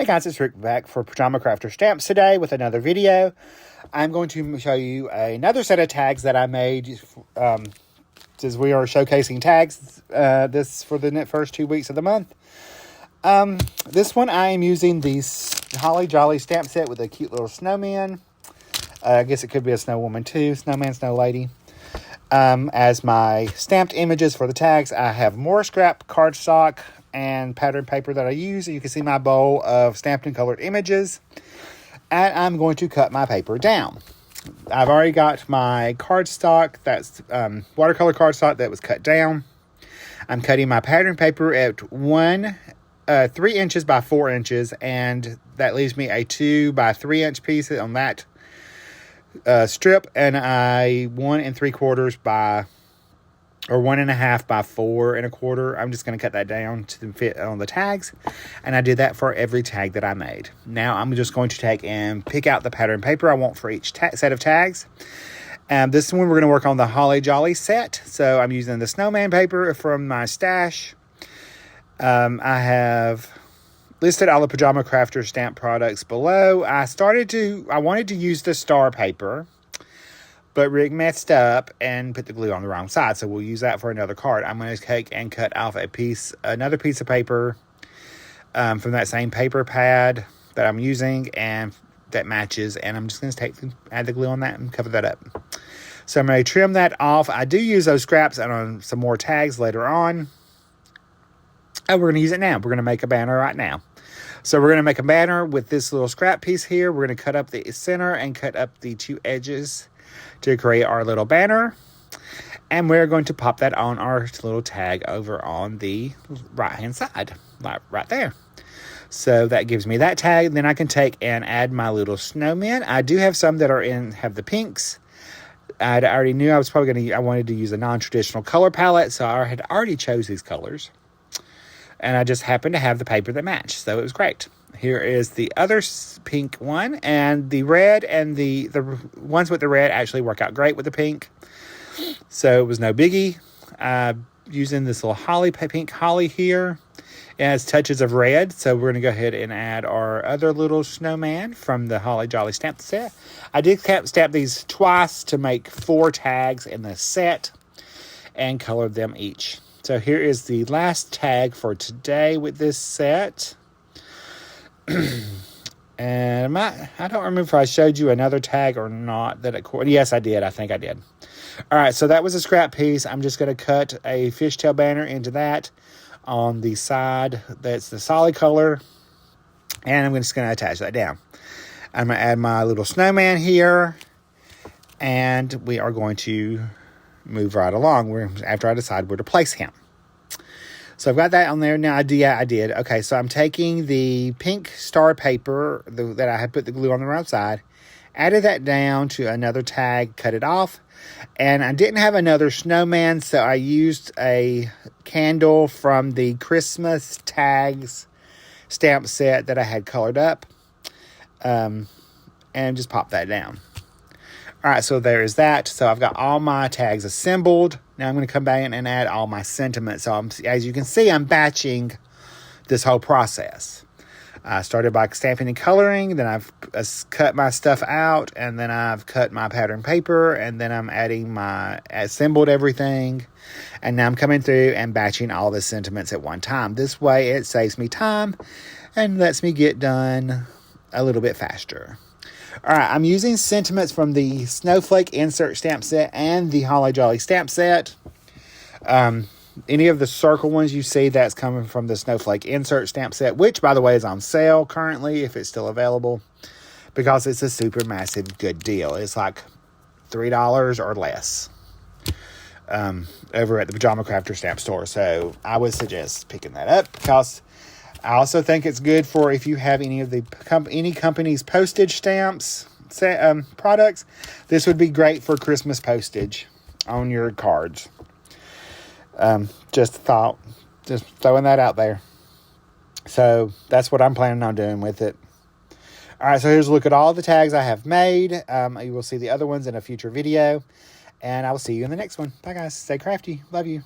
Hey guys, it's Rick back for Pajama Crafter Stamps today with another video. I'm going to show you another set of tags that I made since we are showcasing tags this for the first 2 weeks of the month. This one I am using the Holly Jolly stamp set with a cute little snowman. I guess it could be a snow woman too, snowman, snow lady. As my stamped images for the tags, I have more scrap cardstock and pattern paper that I use. You can see my bowl of stamped and colored images. And I'm going to cut my paper down. I've already got my cardstock, that's watercolor cardstock that was cut down. I'm cutting my pattern paper at 3 inches by 4 inches, and that leaves me a 2 by 3 inch piece on that strip, and a 1 3/4 by, or 1.5 by 4 1/4. I'm just going to cut that down to fit on the tags, and I did that for every tag that I made. Now I'm just going to take and pick out the pattern paper I want for each set of tags. This one we're going to work on the Holly Jolly set, so I'm using the Snowman paper from my stash. I have listed all the Pajama Crafter stamp products below. I wanted to use the star paper, but Rick messed up and put the glue on the wrong side, so we'll use that for another card. I'm going to take and cut off another piece of paper from that same paper pad that I'm using and that matches, and I'm just going to add the glue on that and cover that up. So I'm going to trim that off. I do use those scraps on some more tags later on. Oh, we're going to use it now. We're going to make a banner right now. So we're going to make a banner with this little scrap piece here. We're going to cut up the center and cut up the two edges to create our little banner. And we're going to pop that on our little tag over on the right-hand side, right there. So that gives me that tag. Then I can take and add my little snowmen. I do have some that have the pinks. I already knew I wanted to use a non-traditional color palette, so I had already chose these colors. And I just happened to have the paper that matched, so it was great. Here is the other pink one, and the red and the ones with the red actually work out great with the pink. So it was no biggie. Using this little pink holly here. It has touches of red, so we're going to go ahead and add our other little snowman from the Holly Jolly stamp set. I did stamp these twice to make 4 tags in the set and colored them each. So here is the last tag for today with this set. And I don't remember if I showed you another tag or not. Yes, I did. I think I did. All right, so that was a scrap piece. I'm just going to cut a fishtail banner into that on the side. That's the solid color. And I'm just going to attach that down. I'm going to add my little snowman here. And we are going to move right along after I decide where to place him. So I've got that on there. Now, I did. Okay, so I'm taking the pink star paper that I had put the glue on the right side, added that down to another tag, cut it off, and I didn't have another snowman, so I used a candle from the Christmas tags stamp set that I had colored up, and just pop that down. All right, so there is that. So I've got all my tags assembled. Now I'm going to come back in and add all my sentiments. So as you can see, I'm batching this whole process. I started by stamping and coloring, then I've cut my stuff out, and then I've cut my pattern paper, and then I'm assembled everything, and now I'm coming through and batching all the sentiments at one time. This way it saves me time and lets me get done a little bit faster. All right, I'm using sentiments from the Snowflake Insert Stamp Set and the Holly Jolly Stamp Set. Any of the circle ones you see, that's coming from the Snowflake Insert Stamp Set, which, by the way, is on sale currently, if it's still available, because it's a super massive good deal. It's like $3 or less over at the Pajama Crafter Stamp Store. So I would suggest picking that up, because I also think it's good for if you have any of any company's postage stamps products. This would be great for Christmas postage on your cards. Just throwing that out there. So that's what I'm planning on doing with it. All right, so here's a look at all the tags I have made. You will see the other ones in a future video, and I will see you in the next one. Bye, guys. Stay crafty. Love you.